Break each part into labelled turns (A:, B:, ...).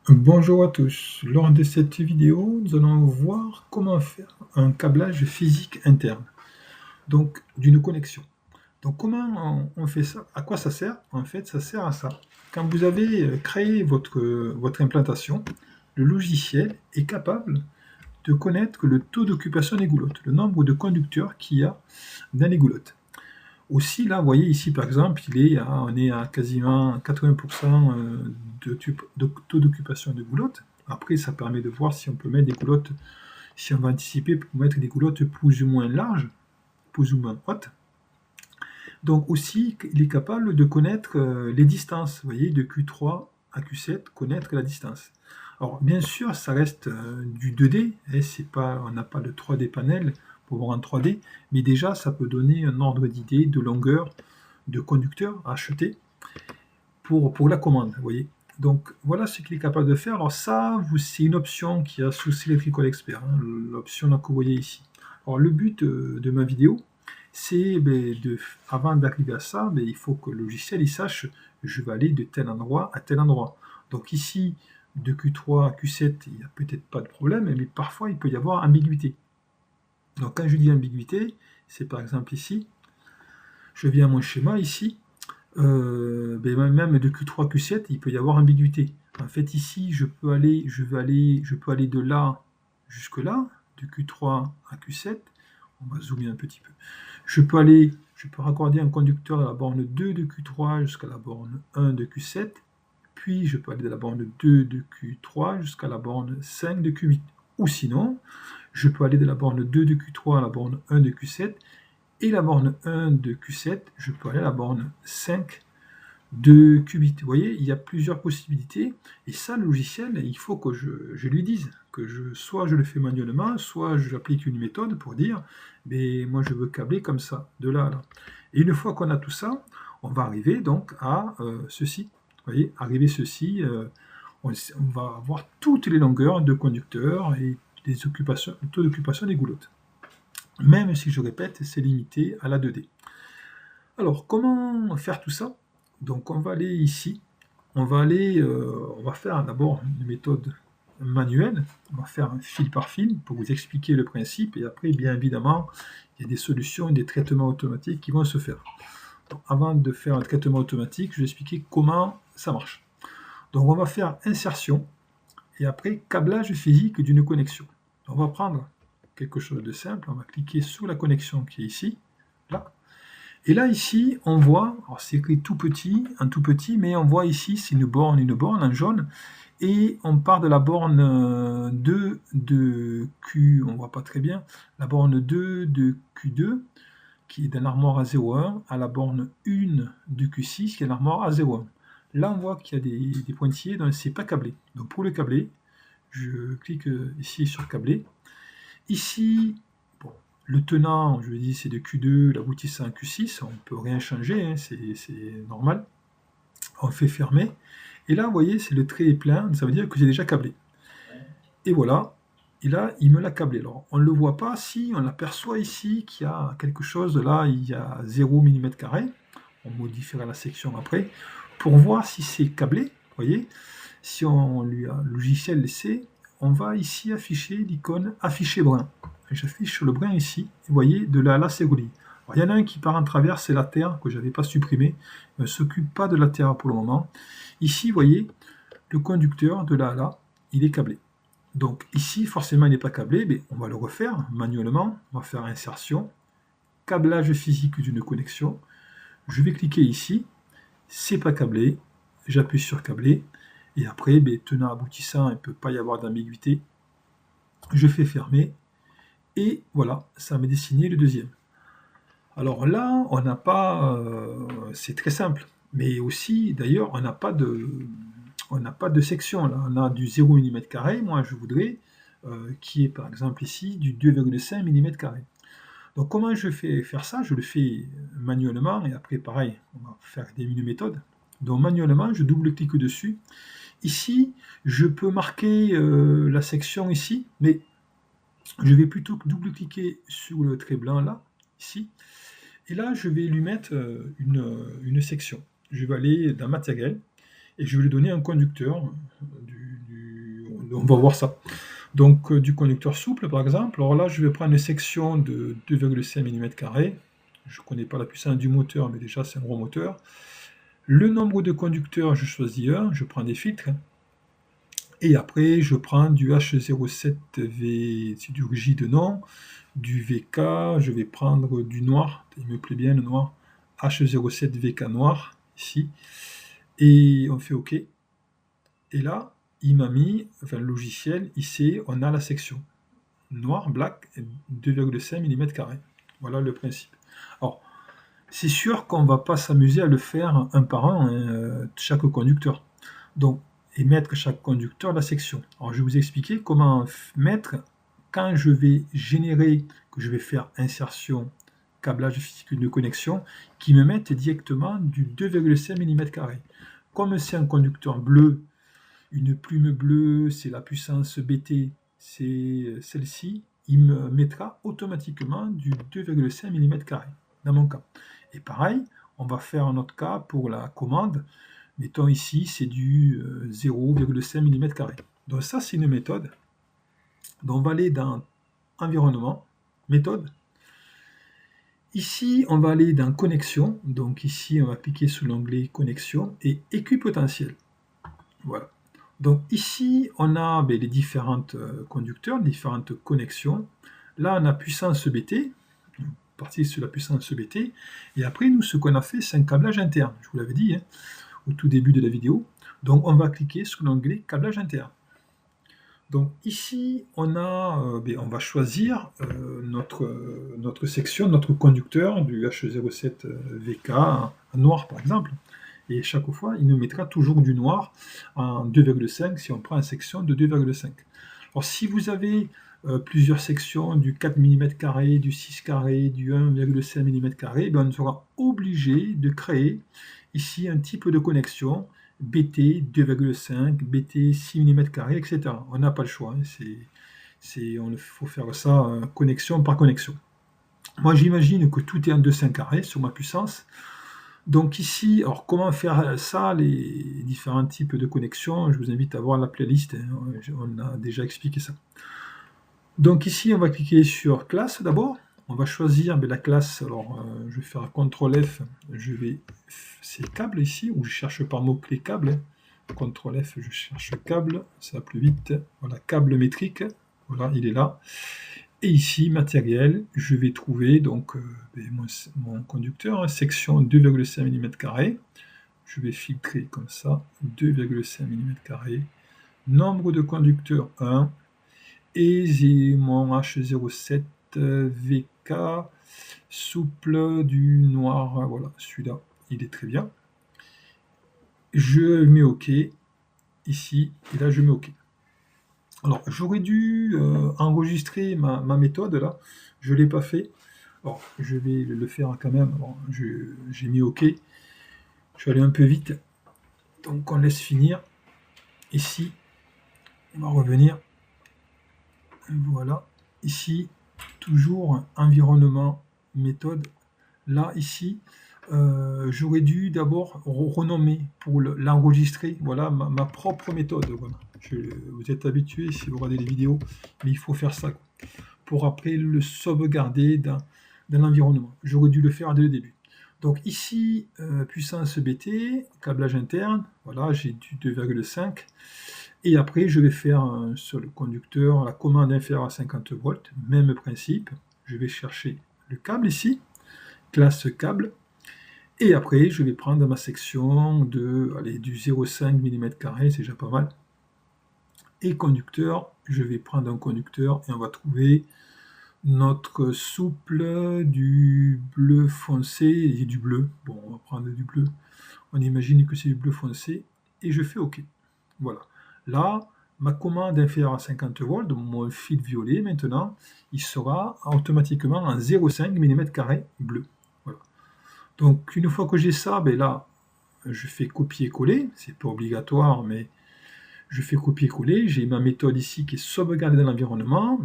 A: Bonjour à tous, lors de cette vidéo, nous allons voir comment faire un câblage physique interne, donc d'une connexion. Donc comment on fait ça? À quoi ça sert? En fait, ça sert à ça. Quand vous avez créé votre implantation, le logiciel est capable de connaître le taux d'occupation des goulottes, le nombre de conducteurs qu'il y a dans les goulottes. Aussi, là, vous voyez ici, par exemple, on est à quasiment 80% de taux d'occupation de goulottes. Après, ça permet de voir si on peut mettre des goulottes, si on va anticiper pour mettre des goulottes plus ou moins larges, plus ou moins hautes. Donc aussi, il est capable de connaître les distances, vous voyez, de Q3 à Q7, connaître la distance. Alors, bien sûr, ça reste du 2D, hein, on n'a pas le 3D panel pour voir en 3D, mais déjà, ça peut donner un ordre d'idée de longueur de conducteur à acheter pour la commande, vous voyez. Donc, voilà ce qu'il est capable de faire. Alors ça, c'est une option qui a sous Electrical Expert, hein, l'option que vous voyez ici. Alors, le but de ma vidéo, c'est avant d'arriver à ça, il faut que le logiciel il sache je vais aller de tel endroit à tel endroit. Donc ici, de Q3 à Q7, il n'y a peut-être pas de problème, mais parfois il peut y avoir ambiguïté. Donc quand je dis ambiguïté, c'est par exemple ici, je viens à mon schéma ici, même de Q3 à Q7, il peut y avoir ambiguïté. En fait ici, je peux aller de là jusque là, de Q3 à Q7. On va zoomer un petit peu. Je peux raccorder un conducteur à la borne 2 de Q3 jusqu'à la borne 1 de Q7, puis je peux aller de la borne 2 de Q3 jusqu'à la borne 5 de Q8. Ou sinon, je peux aller de la borne 2 de Q3 à la borne 1 de Q7, et la borne 1 de Q7, je peux aller à la borne 5 de Q8. Vous voyez, il y a plusieurs possibilités, et ça, le logiciel, il faut que je lui dise, soit je le fais manuellement, soit j'applique une méthode pour dire, mais moi je veux câbler comme ça, de là à là. Et une fois qu'on a tout ça, on va arriver donc à ceci. Vous voyez, arriver ceci, on va avoir toutes les longueurs de conducteurs et les occupations, le taux d'occupation des goulottes. Même si je répète, c'est limité à la 2D. Alors, comment faire tout ça? Donc, on va aller ici. On va faire d'abord une méthode manuelle. On va faire un fil par fil pour vous expliquer le principe. Et après, bien évidemment, il y a des solutions, des traitements automatiques qui vont se faire. Donc, avant de faire un traitement automatique, je vais expliquer comment ça marche. Donc, on va faire insertion et après câblage physique d'une connexion. On va prendre quelque chose de simple. On va cliquer sur la connexion qui est ici, là. Et là, ici, on voit, alors c'est écrit tout petit, un tout petit, mais on voit ici, c'est une borne en jaune, et on part de la borne 2 de Q, on voit pas très bien, la borne 2 de Q2, qui est dans l'armoire à 0,1, à la borne 1 de Q6, qui est l'armoire à 0,1. Là, on voit qu'il y a des pointillés, donc c'est pas câblé. Donc pour le câbler, je clique ici sur câbler. Ici, bon, le tenant, je vous dis, c'est de Q2, l'aboutissant à Q6, on ne peut rien changer, hein, c'est normal. On fait fermer. Et là, vous voyez, c'est le trait est plein, ça veut dire que j'ai déjà câblé. Et voilà, et là, il me l'a câblé. Alors, on ne le voit pas, si on aperçoit ici qu'il y a quelque chose, là, il y a 0 mm carré. On modifiera la section après, pour voir si c'est câblé, vous voyez. Si on lui a le logiciel laissé, on va ici afficher l'icône afficher brin. J'affiche le brin ici, vous voyez, de là, là c'est relié. Il y en a un qui part en travers, c'est la terre que je n'avais pas supprimé, il ne s'occupe pas de la terre pour le moment. Ici, vous voyez, le conducteur de là à là, il est câblé. Donc ici, forcément, il n'est pas câblé, mais on va le refaire manuellement. On va faire insertion, câblage physique d'une connexion. Je vais cliquer ici, c'est pas câblé, j'appuie sur câblé, et après, tenant aboutissant, il ne peut pas y avoir d'ambiguïté. Je fais fermer, et voilà, ça m'a dessiné le deuxième. Alors là, on n'a pas, c'est très simple, mais aussi, d'ailleurs, on n'a pas de section, là. On a du 0 mm², moi je voudrais, qui est par exemple ici du 2,5 mm². Donc comment je fais faire ça? Je le fais manuellement, et après pareil, on va faire des mini-méthodes. Donc manuellement, je double-clique dessus. Ici, je peux marquer la section ici, mais je vais plutôt double-cliquer sur le trait blanc là, ici, et là je vais lui mettre une section. Je vais aller dans matériel, et je vais lui donner un conducteur. On va voir ça. Donc du conducteur souple par exemple. Alors là je vais prendre une section de 2,5 mm². Je ne connais pas la puissance du moteur, mais déjà c'est un gros moteur. Le nombre de conducteurs, je choisis un, je prends des filtres. Et après, je prends du H07V, c'est du rigide de nom, du VK, je vais prendre du noir, il me plaît bien le noir, H07VK noir, ici, et on fait OK. Et là, il m'a mis, enfin le logiciel, ici, on a la section noir, black, 2,5 mm². Voilà le principe. Alors, c'est sûr qu'on ne va pas s'amuser à le faire un par un, chaque conducteur. Donc, et mettre chaque conducteur la section. Alors, je vais vous expliquer comment mettre quand je vais générer, que je vais faire insertion, câblage physique de connexion, qui me mette directement du 2,5 mm². Comme c'est un conducteur bleu, une plume bleue, c'est la puissance BT, c'est celle-ci, il me mettra automatiquement du 2,5 mm² dans mon cas. Et pareil, on va faire un autre cas pour la commande. Mettons ici, c'est du 0,5 mm². Donc ça, c'est une méthode. Donc on va aller dans Environnement, Méthode. Ici, on va aller dans Connexion. Donc ici, on va cliquer sur l'onglet Connexion et Équipotentiel. Voilà. Donc ici, on a les différents conducteurs, les différentes connexions. Là, on a puissance BT. On va partir sur la puissance BT. Et après, nous, ce qu'on a fait, c'est un câblage interne. Je vous l'avais dit, hein, au tout début de la vidéo. Donc on va cliquer sur l'onglet câblage interne. Donc ici on va choisir notre section, notre conducteur du H07VK en noir par exemple. Et chaque fois il nous mettra toujours du noir en 2,5 si on prend une section de 2,5. Alors si vous avez plusieurs sections du 4 mm², du 6 carré, du 1,5 mm², on sera obligé de créer ici un type de connexion BT 2,5, BT 6 mm², etc. On n'a pas le choix, hein. Il faut faire ça connexion par connexion. Moi j'imagine que tout est en 2,5 carré sur ma puissance. Donc ici, alors comment faire ça, les différents types de connexions, je vous invite à voir la playlist, hein, on a déjà expliqué ça. Donc ici, on va cliquer sur classe d'abord. On va choisir la classe, alors je vais faire CTRL F, c'est câble ici, où je cherche par mot-clé câble. CTRL F, je cherche câble, ça va plus vite. Voilà, câble métrique, voilà, il est là. Et ici, matériel, je vais trouver donc mon conducteur, hein, section 2,5 mm². Je vais filtrer comme ça, 2,5 mm². Nombre de conducteurs 1. Et j'ai mon H07VK souple du noir. Voilà, celui-là, il est très bien. Je mets OK ici, et là je mets OK. Alors, j'aurais dû enregistrer ma méthode là, je ne l'ai pas fait. Alors, je vais le faire quand même. Bon, j'ai mis OK. Je vais aller un peu vite. Donc, on laisse finir. Ici, on va revenir. Voilà. Ici, toujours environnement, méthode. Là, ici, j'aurais dû d'abord renommer pour l'enregistrer. Voilà ma propre méthode. Voilà. Vous êtes habitués si vous regardez les vidéos, mais il faut faire ça pour après le sauvegarder dans l'environnement. J'aurais dû le faire dès le début. Donc ici, puissance BT, câblage interne. Voilà, j'ai du 2,5. Et après, je vais faire sur le conducteur la commande inférieure à 50 volts. Même principe. Je vais chercher le câble ici, classe câble. Et après, je vais prendre ma section du 0,5 mm², c'est déjà pas mal. Et conducteur, je vais prendre un conducteur et on va trouver notre souple du bleu foncé et du bleu. Bon, on va prendre du bleu. On imagine que c'est du bleu foncé et je fais OK. Voilà. Là, ma commande inférieure à 50 volts, mon fil violet maintenant, il sera automatiquement en 0,5 mm² bleu. Voilà. Donc une fois que j'ai ça, là, je fais copier-coller, c'est pas obligatoire, mais je fais copier-coller, j'ai ma méthode ici qui est sauvegardée dans l'environnement.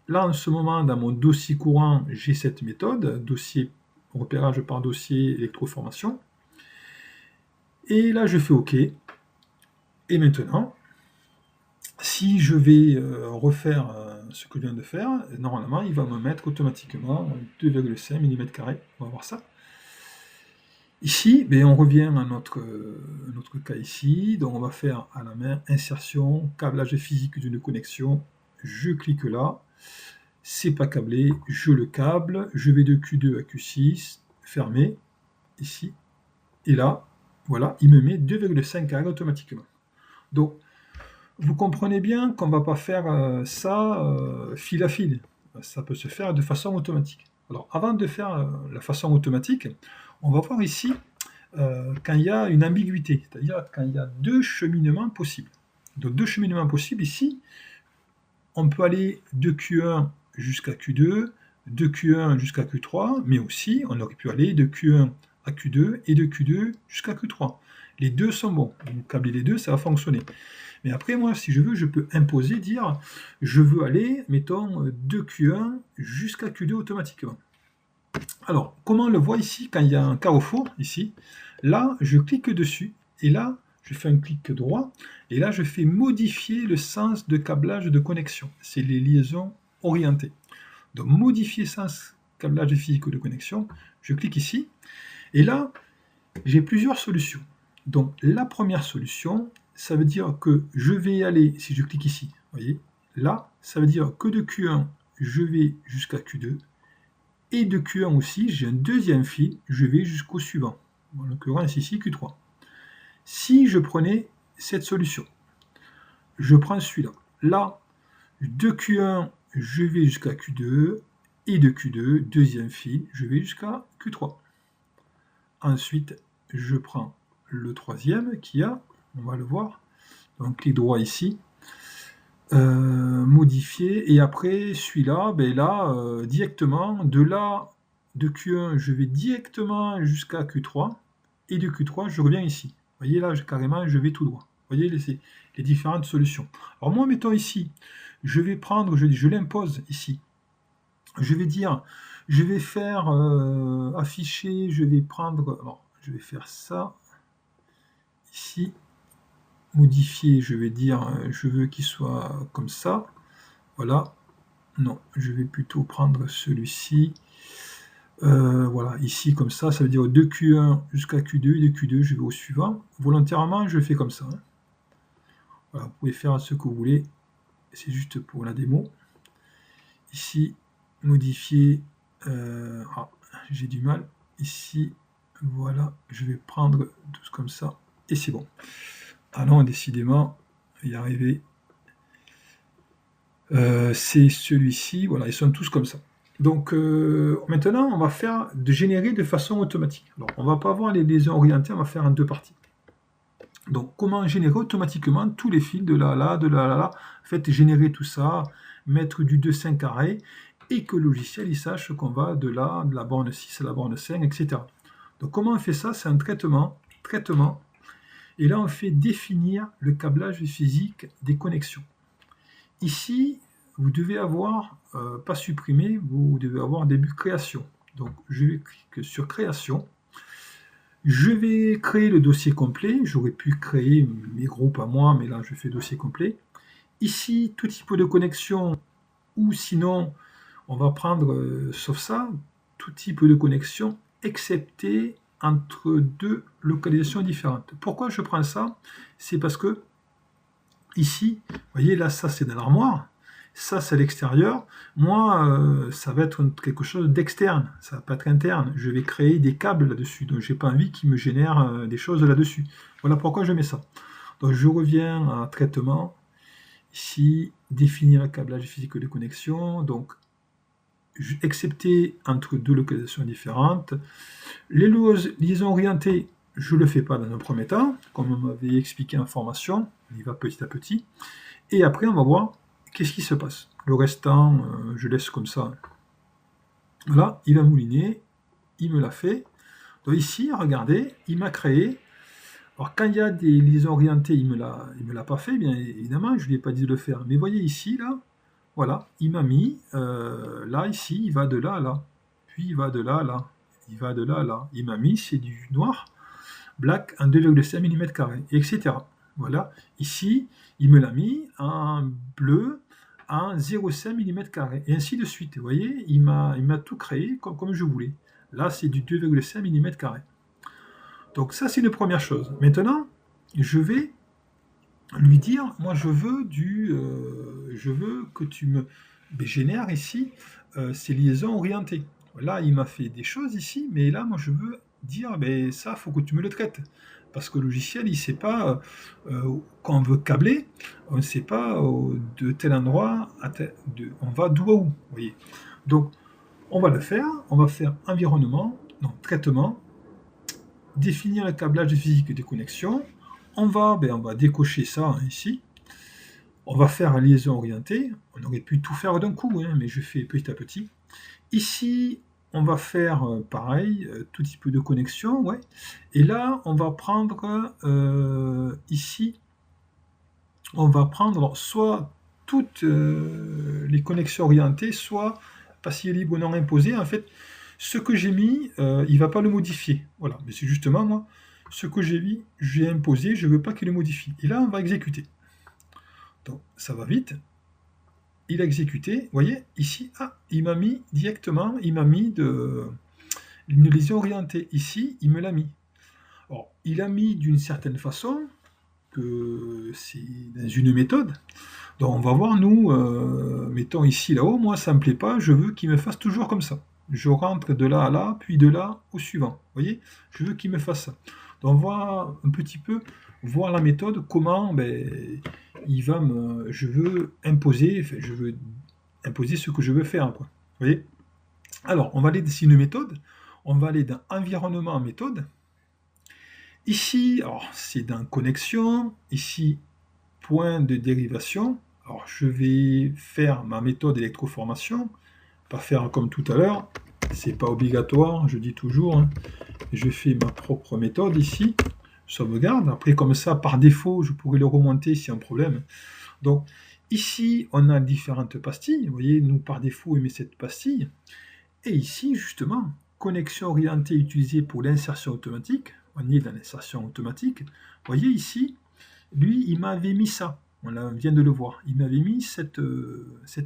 A: Là, en ce moment, dans mon dossier courant, j'ai cette méthode, dossier repérage par dossier électroformation. Et là, je fais OK. Et maintenant, si je vais refaire ce que je viens de faire, normalement, il va me mettre automatiquement 2,5 mm². On va voir ça. Ici, ben, on revient à notre cas ici. Donc, on va faire à la main insertion, câblage physique d'une connexion. Je clique là. C'est pas câblé, je le câble. Je vais de Q2 à Q6, fermé, ici. Et là, voilà, il me met 2,5 carrés automatiquement. Donc, vous comprenez bien qu'on ne va pas faire ça fil à fil. Ça peut se faire de façon automatique. Alors, avant de faire la façon automatique, on va voir ici quand il y a une ambiguïté, c'est-à-dire quand il y a deux cheminements possibles. Donc, deux cheminements possibles ici, on peut aller de Q1 jusqu'à Q2, de Q1 jusqu'à Q3, mais aussi on aurait pu aller de Q1 à Q2 et de Q2 jusqu'à Q3. Les deux sont bons. Vous câblez les deux, ça va fonctionner. Mais après, moi, si je veux, je peux imposer, dire, je veux aller, mettons, de Q1 jusqu'à Q2 automatiquement. Alors, comment on le voit ici, quand il y a un carrefour, ici, là, je clique dessus, et là, je fais un clic droit, et là, je fais modifier le sens de câblage de connexion. C'est les liaisons orientées. Donc, modifier sens câblage physique de connexion, je clique ici, et là, j'ai plusieurs solutions. Donc, la première solution, ça veut dire que je vais aller, si je clique ici, vous voyez, là, ça veut dire que de Q1, je vais jusqu'à Q2, et de Q1 aussi, j'ai un deuxième fil, je vais jusqu'au suivant, en l'occurrence ici Q3. Si je prenais cette solution, je prends celui-là, là, de Q1, je vais jusqu'à Q2, et de Q2, deuxième fil, je vais jusqu'à Q3. Ensuite, je prends le troisième qu'il y a, on va le voir, donc clic droit ici, modifier, et après celui-là, ben là, directement, de là, de Q1, je vais directement jusqu'à Q3, et de Q3, je reviens ici. Vous voyez là, carrément, je vais tout droit. Vous voyez les différentes solutions. Alors moi, mettons ici, je vais prendre, je l'impose ici. Je vais dire, je vais faire afficher, je vais prendre, alors, je vais faire ça, ici, modifier, je vais dire, je veux qu'il soit comme ça, voilà, non, je vais plutôt prendre celui-ci, voilà, ici, comme ça veut dire de Q1 jusqu'à Q2, et de Q2, je vais au suivant, volontairement, je fais comme ça, hein. Voilà, vous pouvez faire ce que vous voulez, c'est juste pour la démo, ici, modifier, j'ai du mal, ici, voilà, je vais prendre tout comme ça, et c'est bon. Ah non, décidément, y arriver. C'est celui-ci, voilà, ils sont tous comme ça. Donc maintenant, on va faire de générer de façon automatique. Alors, on va pas avoir les liaisons orientées, on va faire en deux parties. Donc, comment générer automatiquement tous les fils de là à là, de là à là, en fait, générer tout ça, mettre du 2,5 carré, et que le logiciel il sache qu'on va de là, de la borne 6 à la borne 5, etc. Donc, comment on fait ça? C'est un traitement, et là, on fait définir le câblage physique des connexions. Ici, vous devez avoir, pas supprimer, vous devez avoir début création. Donc, je vais cliquer sur création. Je vais créer le dossier complet. J'aurais pu créer mes groupes à moi, mais là, je fais dossier complet. Ici, tout type de connexion, ou sinon, on va prendre, sauf ça, tout type de connexion, excepté entre deux localisations différentes. Pourquoi je prends ça? C'est parce que ici, vous voyez, là, ça c'est dans l'armoire, ça c'est l'extérieur. Moi, ça va être quelque chose d'externe, ça va pas être interne. Je vais créer des câbles là-dessus, donc j'ai pas envie qu'ils me génèrent des choses là-dessus. Voilà pourquoi je mets ça. Donc je reviens à traitement, ici, définir le câblage physique de connexion, donc excepté entre deux localisations différentes. Les liaisons orientées, je ne le fais pas dans un premier temps, comme on m'avait expliqué en formation, on y va petit à petit. Et après, on va voir qu'est-ce qui se passe. Le restant, je laisse comme ça. Voilà, il va mouliner, il me l'a fait. Donc ici, regardez, il m'a créé. Alors quand il y a des liaisons orientées, il me l'a pas fait, bien évidemment, je ne lui ai pas dit de le faire. Mais voyez ici, là, voilà, il m'a mis, là, ici, il va de là à là. Puis il va de là à là. Il va de là à là. Il m'a mis, c'est du noir, black en 2,5 mm², etc. Voilà, ici, il me l'a mis en bleu, en 0,5 mm², et ainsi de suite. Vous voyez, il m'a tout créé comme je voulais. Là, c'est du 2,5 mm². Donc ça, c'est une première chose. Maintenant, je vais lui dire, moi, je veux que tu me génères ici ces liaisons orientées. Là, il m'a fait des choses ici, mais là, moi, je veux dire, ça, il faut que tu me le traites. Parce que le logiciel, il ne sait pas, quand on veut câbler, on ne sait pas de tel endroit, on va d'où à où. Vous voyez. Donc, on va le faire, on va faire environnement, non, traitement, définir le câblage de physique des connexions. On va décocher ça ici. On va faire la liaison orientée. On aurait pu tout faire d'un coup, hein, mais je fais petit à petit. Ici, on va faire pareil, tout type de connexion. Ouais. Et là, on va prendre ici, on va prendre soit toutes les connexions orientées, soit passé libre ou non imposé. En fait, ce que j'ai mis, il ne va pas le modifier. Voilà, mais c'est justement moi, ce que j'ai imposé, je ne veux pas qu'il le modifie. Et là, on va exécuter. Donc, ça va vite. Il a exécuté. Vous voyez, ici, il m'a mis directement, il m'a mis une liaison orientée. Ici, il me l'a mis. Alors, il a mis d'une certaine façon, que c'est dans une méthode. Donc, on va voir, nous, mettons ici, là-haut, moi, ça ne me plaît pas, je veux qu'il me fasse toujours comme ça. Je rentre de là à là, puis de là au suivant. Vous voyez, je veux qu'il me fasse ça. Donc, on va un petit peu voir la méthode, comment je veux imposer, ce que je veux faire, quoi. Vous voyez. Alors, on va aller dans une méthode, on va aller dans environnement méthode. Ici, c'est dans connexion, ici, point de dérivation. Alors, je vais faire ma méthode électroformation, pas faire comme tout à l'heure, c'est pas obligatoire, je dis toujours, hein. Je fais ma propre méthode ici, sauvegarde, après comme ça, par défaut, je pourrais le remonter s'il y a un problème. Donc, ici, on a différentes pastilles, vous voyez, nous, par défaut, on met cette pastille, et ici, justement, connexion orientée utilisée pour l'insertion automatique, on est dans l'insertion automatique, vous voyez ici, lui, il m'avait mis ça. On vient de le voir. Il m'avait mis cette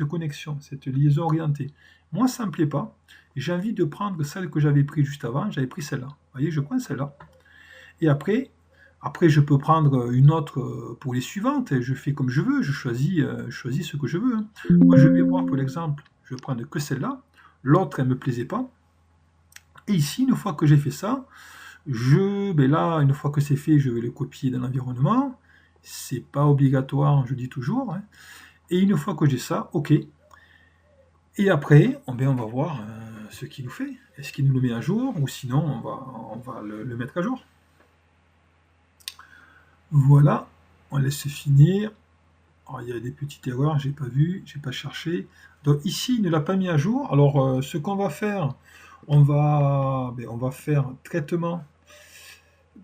A: connexion, cette liaison orientée. Moi, ça ne me plaît pas. J'ai envie de prendre celle que j'avais prise juste avant. J'avais pris celle-là. Vous voyez, je prends celle-là. Et après, je peux prendre une autre pour les suivantes. Je fais comme je veux. Je choisis ce que je veux, hein. Moi, je vais voir, pour l'exemple, je vais prendre que celle-là. L'autre, elle ne me plaisait pas. Et ici, une fois que j'ai fait ça, là, une fois que c'est fait, je vais le copier dans l'environnement. C'est pas obligatoire, je dis toujours, hein. Et une fois que j'ai ça, OK. Et après, on va voir ce qu'il nous fait. Est-ce qu'il nous le met à jour, ou sinon on va le mettre à jour. Voilà, on laisse finir. Alors, il y a des petites erreurs, j'ai pas vu, j'ai pas cherché. Donc ici, il ne l'a pas mis à jour. Alors, ce qu'on va faire, on va faire traitement,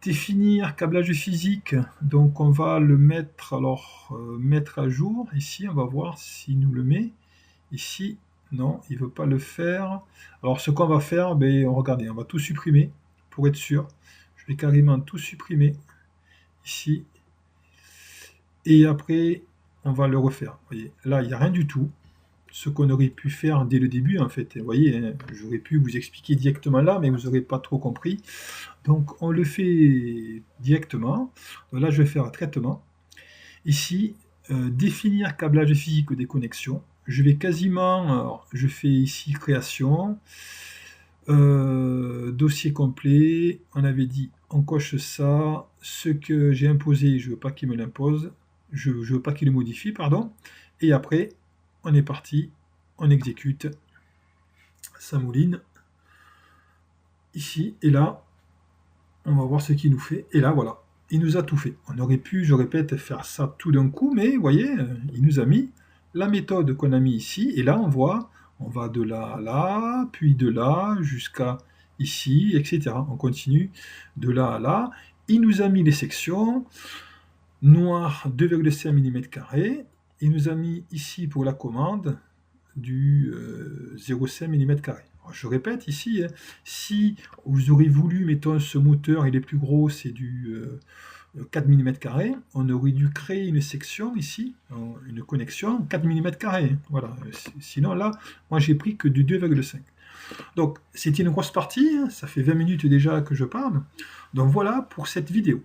A: définir câblage physique. Donc on va le mettre, mettre à jour. Ici, on va voir s'il nous le met. Ici, non, il ne veut pas le faire. Alors ce qu'on va faire, regardez, on va tout supprimer pour être sûr. Je vais carrément tout supprimer ici. Et après, on va le refaire. Vous voyez, là, il n'y a rien du tout. Ce qu'on aurait pu faire dès le début, en fait. Vous voyez, hein, j'aurais pu vous expliquer directement là, mais vous n'aurez pas trop compris. Donc, on le fait directement. Donc là, je vais faire un traitement. Ici, définir câblage physique des connexions. Je vais quasiment, je fais ici création, dossier complet. On avait dit, on coche ça. Ce que j'ai imposé, je ne veux pas qu'il me l'impose. Je ne veux pas qu'il le modifie, pardon. Et après, on est parti, on exécute, ça mouline, ici, et là, on va voir ce qu'il nous fait, et là, voilà, il nous a tout fait. On aurait pu, je répète, faire ça tout d'un coup, mais vous voyez, il nous a mis la méthode qu'on a mis ici, et là, on voit, on va de là à là, puis de là jusqu'à ici, etc. On continue de là à là. Il nous a mis les sections, noir 2,5 mm², il nous a mis ici pour la commande du 0,5 mm². Je répète ici, hein, si vous aurez voulu, mettons ce moteur, il est plus gros, c'est du 4 mm², on aurait dû créer une section ici, une connexion 4 mm². Voilà. Sinon là, moi j'ai pris que du 2,5. Donc c'était une grosse partie, hein, ça fait 20 minutes déjà que je parle. Donc voilà pour cette vidéo.